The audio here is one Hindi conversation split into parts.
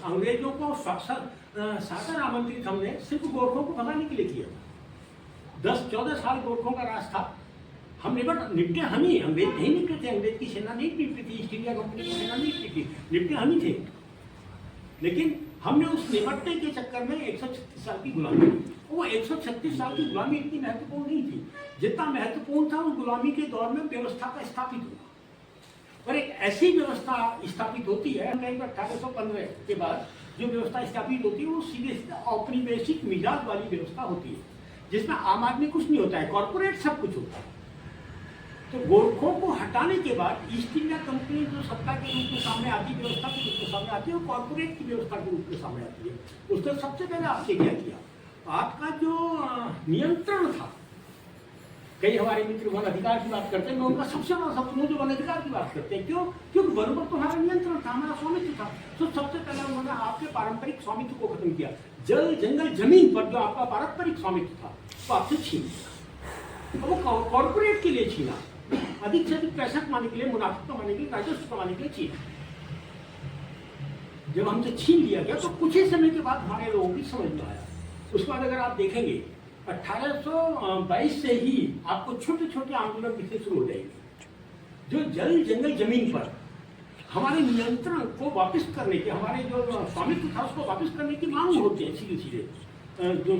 अंग्रेजों को सादर आमंत्रित हमने सिर्फ गोरखों को भगाने के लिए किया। 10-14 साल गोरखों का राज था। हम निपटे हम ही, अंग्रेज नहीं निपटे थे, अंग्रेज की सेना नहीं निपटी थी, ईस्ट इंडिया कंपनी की सेना नहीं निपटी थी, निपटे हम ही थे। लेकिन हमने उस निपटने के चक्कर में 136 साल की गुलामी की। वो 136 साल की गुलामी इतनी महत्वपूर्ण नहीं थी जितना महत्वपूर्ण था उस गुलामी के दौर में व्यवस्था का स्थापित हुआ। और एक ऐसी व्यवस्था स्थापित होती है 1815 के बाद जो व्यवस्था स्थापित होती है वो सीधे औपनिवेशिक मिजाज वाली व्यवस्था होती है, जिसमें आम आदमी कुछ नहीं होता है, कॉर्पोरेट सब कुछ होता है। तो गोरखों को हटाने के बाद ईस्ट इंडिया कंपनी जो सत्ता के रूप में सामने आती है, व्यवस्था के रूप में सामने आती है, वो कॉर्पोरेट की व्यवस्था के रूप में सामने आती है। उसने सबसे पहले आपसे क्या किया, आपका जो नियंत्रण था, कई हमारे मित्र वन अधिकार की बात करते हैं, मैं उनका सबसे बड़ा शत्रु जो वन अधिकार की बात करते हैं। क्यों? क्योंकि वन पर तो हमारा नियंत्रण था, हमारा स्वामित्व था। तो सबसे पहले उन्होंने आपके पारंपरिक स्वामित्व को खत्म किया। जल जंगल जमीन पर जो आपका पारंपरिक स्वामित्व था वो आपसे छीन लिया। वो कॉर्पोरेट के लिए छीना, अधिक से अधिक पैसा कमाने के लिए, मुनाफा कमाने के लिए, राजस्व कमाने के लिए छीना। जब हमसे छीन लिया गया तो कुछ ही समय के बाद हमारे लोगों की समझ में आया। उसके बाद अगर आप देखेंगे 1822 से ही आपको छोटे छोटे आंदोलन दिखने शुरू हो जाएंगे। जो जल जंगल जमीन पर हमारे नियंत्रण को वापस करने के, हमारे जो स्वामित्व था उसको वापस करने की मांग होती है सीधे सीधे। जो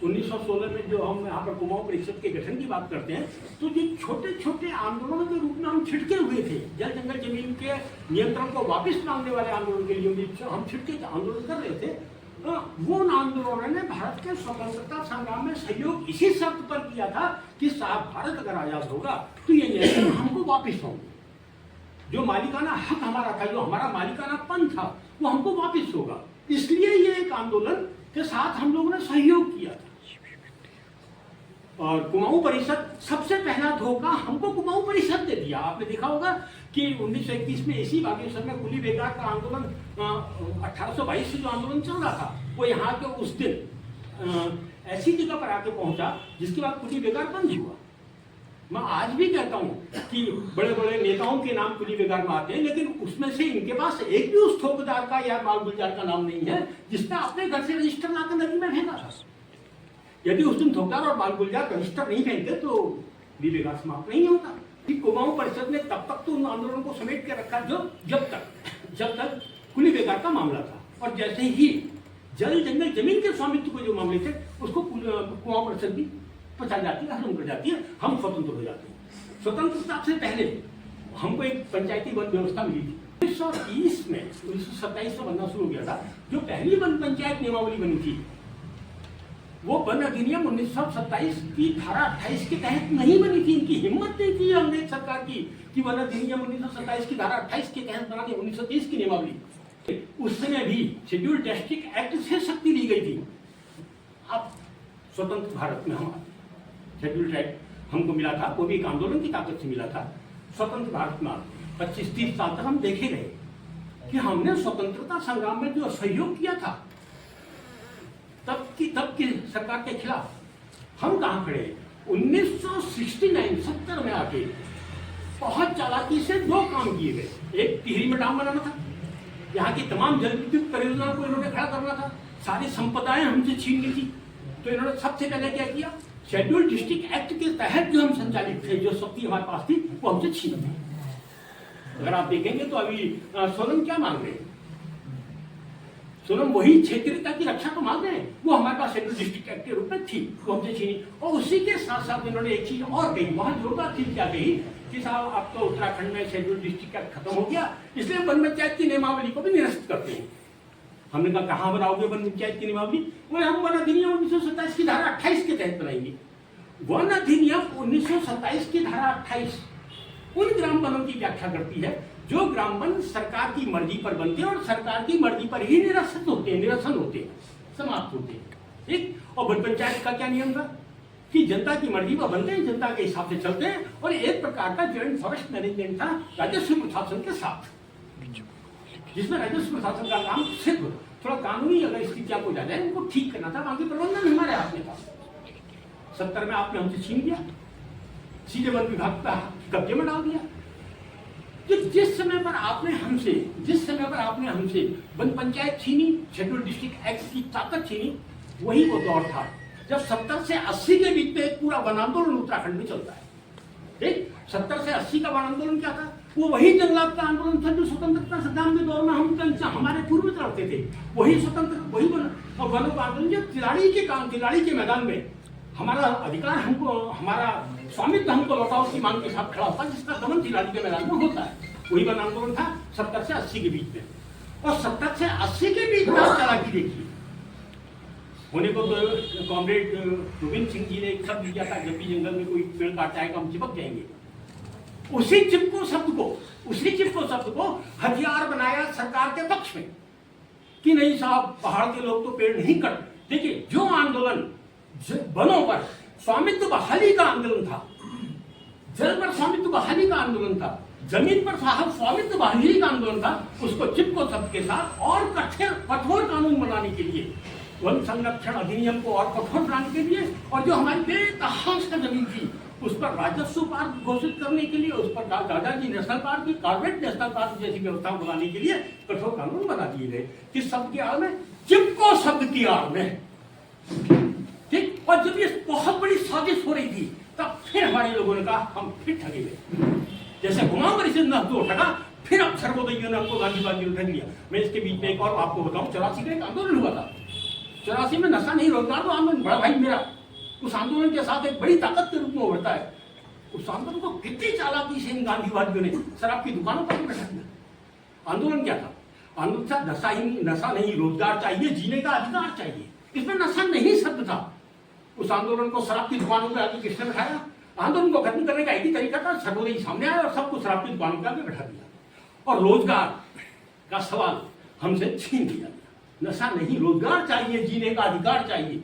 1916 में जो हम यहाँ पर कुमाऊं परिषद के गठन की बात करते हैं, तो जो छोटे छोटे आंदोलनों के रूप में हम छिटके हुए थे, जल जंगल जमीन के नियंत्रण को वापस मांगने वाले आंदोलन के लिए हम छिटके आंदोलन कर रहे थे। वो आंदोलनों ने भारत के स्वतंत्रता संग्राम में सहयोग इसी शर्त पर किया था कि साहब भारत अगर आजाद होगा तो ये नियंत्रण हमको वापस होंगे, जो मालिकाना हक हमारा था, जो हमारा मालिकानापन था, वो हमको वापस होगा। इसलिए ये एक आंदोलन के साथ हम लोगों ने सहयोग किया था। और कुमाऊं परिषद सबसे पहला धोखा हमको कुमाऊं परिषद दे दिया। आपने देखा होगा कि 1921 में इसी बागेश्वर में कुली बेगार का आंदोलन 1822 से जो आंदोलन चल रहा था वो यहाँ के उस दिन ऐसी जगह पर आके पहुंचा जिसके बाद कुली बेगार बंद हुआ। मैं आज भी कहता हूँ कि बड़े बड़े नेताओं के नाम कुली बेगार में आते हैं, लेकिन उसमें से इनके पास एक भी उस ठोकदार का या बाल गुलजार का नाम नहीं है जिसने अपने घर से रजिस्टर लाकर नदी में फेंका था। यदि उस दिन ठोकदार और बाल गुलजार रजिस्टर नहीं फेंकते तो कुली बेगार समाप्त नहीं होता। कुमाऊं परिषद ने तब तक तो उन आंदोलनों को समेट के रखा जब तक कुली बेगार का मामला था। और जैसे ही जल जंगल जमीन के स्वामित्व को जो मामले थे उसको कुमाऊं परिषद भी पचा जाती है, खत्म कर जाती है, हम स्वतंत्र हो जाते हैं। स्वतंत्रता से पहले हमको एक पंचायती वन व्यवस्था मिली थी। 1930 में 1927 से बनना शुरू हो गया था। जो पहली वन पंचायत नियमावली बनी थी वो वन अधिनियम 1927 की धारा 28 के तहत नहीं बनी थी। इनकी हिम्मत नहीं थी अंग्रेज सरकार की कि वन अधिनियम 1927 की धारा 28 के तहत बना दी 1930 की नियमावली। उस समय भी शेड्यूल डिस्ट्रिक्ट एक्ट से शक्ति ली गई थी। अब स्वतंत्र भारत में हमारा शेड्यूल एक्ट हमको मिला था, वो भी एक आंदोलन की ताकत से मिला था। स्वतंत्र भारत में 25-30 साल तक हम देखे रहे कि हमने स्वतंत्रता संग्राम में जो सहयोग किया था तब की सरकार के खिलाफ हम कहां खड़े। 1969-70 में आके बहुत चालाकी से दो काम किए गए। एक टिहरी में डाम बनाना था, यहाँ की तमाम जल विद्युत परियोजनाओं को इन्होंने खड़ा करना था, सारी संपदाएं हमसे छीन ली थी। तो इन्होंने सबसे पहले क्या किया, शेड्यूल डिस्ट्रिक्ट एक्ट के तहत जो हम संचालित थे, जो शक्ति हमारे पास थी वो हमसे छीन ली। अगर आप देखेंगे तो अभी सोनम क्या मांग रहे हैं, सोनम वही क्षेत्रीयता की रक्षा तो मांग रहे हैं, वो हमारे पास शेड्यूल डिस्ट्रिक्ट एक्ट के रूप में थी, वो हमसे छीनी। और उसी के साथ साथ इन्होंने एक चीज और कही, वहां जोरदार चीज क्या कही कि साहब अब तो उत्तराखंड में शेड्यूल डिस्ट्रिक्ट एक्ट खत्म हो गया, इसलिए वन पंचायत की नियमावली को भी निरस्त करते हैं। हमने कहा कहाँ बनाओगे वन पंचायत की नियमावली? वो हम वन अधिनियम 1927 की धारा 28 के तहत बनाएंगे। वन अधिनियम 1927 की धारा 28 उन ग्राम वनों की व्याख्या करती है जो ग्राम वन सरकार की मर्जी पर बनते हैं और सरकार की मर्जी पर ही निरसन होते हैं, समाप्त होते हैं। ठीक। और वन पंचायत का क्या नियम था कि जनता की मर्जी पर बनते हैं, जनता के हिसाब से चलते हैं, और एक प्रकार का जॉइंट फॉरेस्ट मैनेजमेंट था राजस्व प्रशासन के साथ, जिसमें राजस्व प्रशासन का काम सिर्फ थोड़ा कानूनी अगर स्थितियां को जाए उनको ठीक करना था, बाकी प्रबंधन हमारे हाथ में था। 70 में आपने हमसे छीन लिया, सीधे वन विभाग का कब्जे में डाल दिया। कि जिस समय पर आपने हमसे वन पंचायत छीनी, शेड्यूल डिस्ट्रिक्ट एक्ट की ताकत छीनी, वही वो दौर था जब 70 से 80 के बीच में एक पूरा वन आंदोलन उत्तराखंड में चलता है। ठीक, 70 से 80 का वन आंदोलन क्या था? वो वही जंगलात का आंदोलन था जो स्वतंत्रता संग्राम के दौर में हमारे पूर्वज लड़ते थे। वही वनों का आंदोलन जो तिलाड़ी के मैदान में हमारा अधिकार हमारा स्वामित्व हमको लौटाओ की मांग के साथ खड़ा होता है, जिसका दमन तिलाड़ी के मैदान में होता है। वही वन आंदोलन था 70 से 80 के बीच में। और 70 से 80 के बीच में आप चालाकी देखिए। होने को तो कॉमरेड गोविंद सिंह जी ने एक शब्द दिया था, जब भी जंगल में कोई पेड़ काट जाएगा हम चिपक जाएंगे। उसी चिपको शब्द को हथियार बनाया सरकार के पक्ष में कि नहीं साहब, पहाड़ के लोग तो पेड़ नहीं कट। देखिए, जो आंदोलन वनों पर स्वामित्व बहाली का आंदोलन था, जल पर स्वामित्व बहाली का आंदोलन था, जमीन पर साहब स्वामित्व बहाली का आंदोलन था, उसको चिपको शब्द के साथ और कठोर कानून बनाने के लिए, वन संरक्षण अधिनियम को और कठोर बनाने के लिए, और जो हमारी बेतहाशा जमीन थी उस पर राजस्व पार्क घोषित करने के लिए, उस पर दादाजी national park, Corbett national park जैसी व्यवस्था बनाने के लिए कठोर कानून बना दिए गए। किस शब्द की आड़ में? चिपको शब्द की आड़ में। ठीक, और जब ये बहुत बड़ी साजिश हो रही थी तब फिर हमारे लोगों ने कहा हम फिर ठगे गए। जैसे घुमाऊ परिषद ने हमको ठगा, फिर अब सर्वोदयों ने हमको गांधीवादी ने ठग लिया। मैं इसके बीच में एक और आपको बताऊं, 84 का एक आंदोलन हुआ था। 84 में नशा नहीं रोजगार तो आंदोलन, बड़ा भाई मेरा उस आंदोलन के साथ एक बड़ी ताकत के रूप में उभरता है। उस आंदोलन को कितनी चालाकी से इन गांधीवादियों ने शराब की दुकानों पर बैठा दिया। आंदोलन क्या था? आंदोलन था नशा नहीं, रोजगार चाहिए, जीने का अधिकार चाहिए। इसमें नशा नहीं शब्द था। उस आंदोलन को शराब की दुकानों पर आगे किसने बैठाया? आंदोलन को खत्म करने का एक ही तरीका था, सर्वोदय सामने आया और सबको शराब की दुकानों पर आगे बैठा दिया और रोजगार का सवाल हमसे छीन लिया गया। नशा नहीं, रोजगार चाहिए, जीने का अधिकार चाहिए।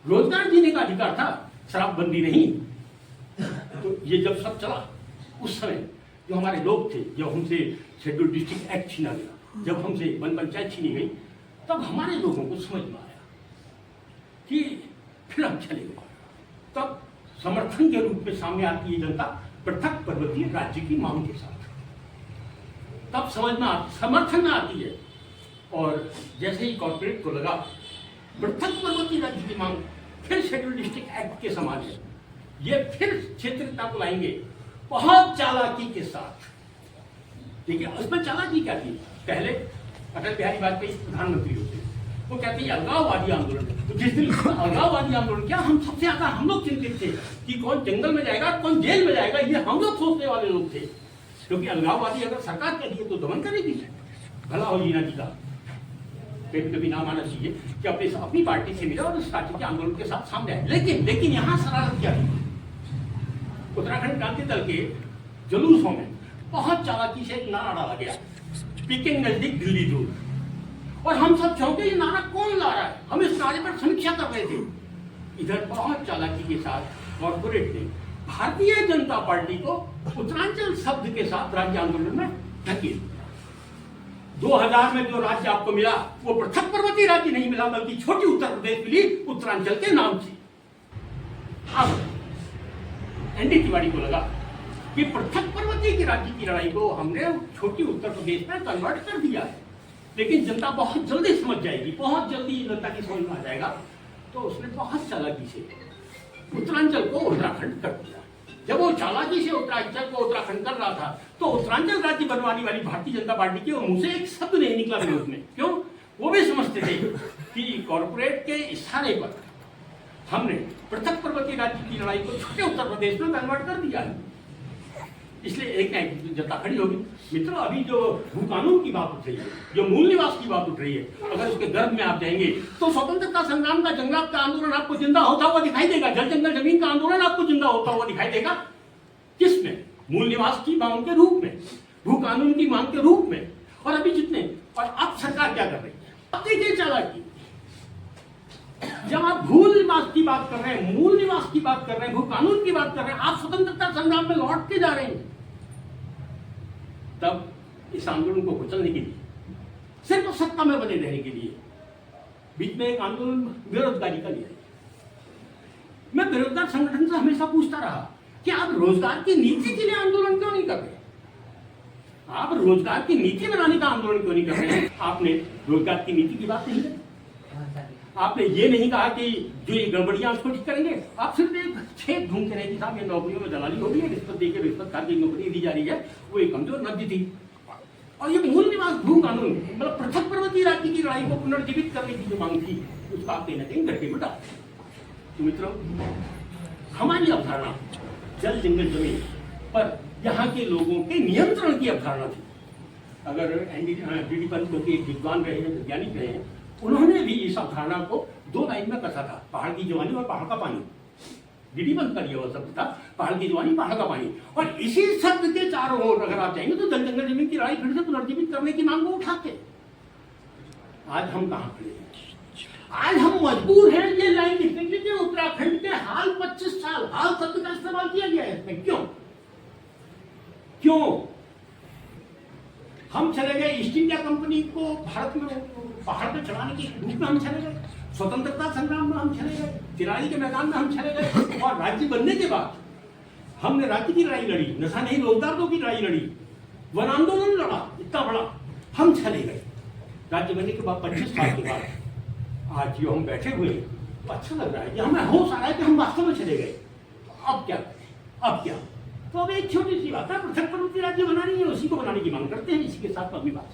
रोजगार जीने का अधिकार था, शराबबंदी नहीं। तो ये जब सब चला, उस समय जो हमारे लोग थे, जब हमसे शेड्यूल डिस्ट्रिक्ट एक्ट छीना गया, जब हमसे वन पंचायत छीनी गई, तब हमारे लोगों को समझ में आया कि फिर हम चले गए। तब समर्थन के रूप में सामने आती है जनता पृथक पर्वतीय राज्य की मांग के साथ। तब समर्थन में आती है। और जैसे ही कॉर्पोरेट को लगा पृथक पर्वतीय राज्य की मांग फिर शेड्यूल डिस्ट्रिक्ट एक्ट के समान है, ये फिर क्षेत्रीयता को लाएंगे बहुत चालाकी के साथ। देखिए, उसमें चालाकी क्या थी? पहले अटल बिहारी वाजपेयी प्रधानमंत्री होते, वो कहते हैं अलगाववादी आंदोलन। तो जिस दिन अलगाववादी आंदोलन क्या, हम सबसे ज्यादा हम लोग चिंतित थे कि कौन जंगल में जाएगा, कौन जेल में जाएगा, ये हम लोग सोचने वाले लोग थे। क्योंकि अलगाववादी अगर सरकार कह दिए तो दमन करेगी। भला हो जीना जी का कभी नाम आना चाहिए कि अपनी पार्टी से मिले और उस पार्टी के आंदोलन के साथ सामने आए। लेकिन यहाँ शरारत क्या थी? उत्तराखंड क्रांति दल के जुलूसों में बहुत चालाकी से एक नारा डाला गया, पीकिंग नजदीक दिल्ली दूर। और हम सब चौंके, ये नारा कौन ला रहा है? हम इस नारे पर समीक्षा कर रहे थे। इधर बहुत चालाकी के साथ कॉर्पोरेट ने भारतीय जनता पार्टी को उत्तरांचल शब्द के साथ राज्य आंदोलन में धकेल दिया। 2000 में जो राज्य आपको मिला वो पृथक पर्वतीय राज्य नहीं मिला, बल्कि छोटी उत्तर प्रदेश मिली उत्तरांचल के नाम से। अब एनडी तिवारी को लगा कि पृथक पर्वतीय की राज्य की लड़ाई को हमने छोटी उत्तर प्रदेश में कन्वर्ट कर दिया है, लेकिन जनता बहुत जल्दी समझ जाएगी, बहुत जल्दी जनता की समझ में आ जाएगा। तो उसने बहुत चालाकी से उत्तरांचल को उत्तराखंड कर दिया। जब वो चालाकी से उत्तरांचल को उत्तराखंड कर रहा था तो उत्तरांचल राज्य बनवाने वाली भारतीय जनता पार्टी के मुंह से एक शब्द नहीं निकला विरोध में। क्यों? वो भी समझते थे कि कॉर्पोरेट के इशारे पर हमने पृथक पर्वतीय राज्य की लड़ाई को छोटे उत्तर प्रदेश में कन्वर्ट कर दिया है। इसलिए एक जनता खड़ी होगी। मित्रों, अभी जो भू कानून की बात उठ रही है, जो मूल निवास की बात उठ रही है, अगर उसके गर्भ में आप जाएंगे तो स्वतंत्रता संग्राम का जंगलात का आंदोलन आपको जिंदा होता हुआ दिखाई देगा। जल जंगल जमीन का आंदोलन आपको जिंदा होता हुआ दिखाई देगा। किसमें? मूल निवास की मांग के रूप में, भू कानून की मांग के रूप में। और अभी जितने, और अब सरकार क्या कर रही है? अब देखिए चालाकी, जब आप भू निवास की बात कर रहे हैं, मूल निवास की बात कर रहे हैं, भू कानून की बात कर रहे हैं, आप स्वतंत्रता संग्राम में लौट के जा रहे हैं। तब इस आंदोलन को कुचलने के लिए, सिर्फ सत्ता में बने रहने के लिए, बीच में एक आंदोलन बेरोजगारी का लिया। मैं बेरोजगार संगठन से हमेशा पूछता रहा कि आप रोजगार की नीति के लिए आंदोलन क्यों नहीं कर रहे? आप रोजगार की नीति बनाने का आंदोलन क्यों नहीं कर रहे हैं? आपने रोजगार की नीति की बात नहीं की, आपने ये नहीं कहा कि जो ये गड़बड़ियां उसको ठीक करेंगे। आप सिर्फ एक छेद ढूंढते रहे कि साहब ये नौकरियों में दलाली हो रही है, रिश्वत देकर रिश्वत खा के नौकरी दी जा रही है, वो एक कमजोर नब्ज थी। और ये मूल निवास भू कानून मतलब पृथक पर्वतीय राज्य की लड़ाई को पुनर्जीवित करने की जो मांग थी उसका आप कहीं ना कहीं गड्ढे में डाल। तो मित्रों, हमारी अवधारणा जल जंगल जमीन पर यहाँ के लोगों के नियंत्रण की अवधारणा थी। अगर डी.डी. पंत जो कि एक विद्वान रहे हैं, वैज्ञानिक रहे हैं, उन्होंने भी इस अवधारणा को 2 लाइन में कसा था, पहाड़ की जवानी और पहाड़ का पानी। डी.डी. पंत का यह शब्द था, पहाड़ की जवानी पहाड़ का पानी। और इसी शब्द के चारों ओर अगर आप जाएंगे तो जल जंगल जमीन की लड़ाई फिर से पुनर्जीवित करने की मांग को उठाते। आज हम कहाँ खड़े हैं? आज हम मजबूर हैं ये लाइन लिखने के लिए। उत्तराखंड के हाल 25 साल हाल शब्द का इस्तेमाल किया गया है इसमें। क्यों हम चले गए ईस्ट इंडिया कंपनी को भारत में पहाड़ पे चढ़ाने के रूप में हम चले गए, स्वतंत्रता संग्राम में हम चले गए, तिराली के मैदान में हम चले गए, और राज्य बनने के बाद हमने राज्य की लड़ाई लड़ी, नशा नहीं रोजगार दो की लड़ाई लड़ी, वन आंदोलन लड़ा इतना बड़ा, हम चले गए। राज्य बनने के बाद 25 साल के बाद आज जो हम बैठे हुए हैं अच्छा लग रहा है कि हमें होश आ रहा है कि हम वास्तव में चले गए। अब क्या करें? अब क्या? तो अब एक छोटी सी बात है, पृथक पर्वतीय राज्य बनानी है, उसी को बनाने की मांग करते हैं। इसी के साथ अभी बात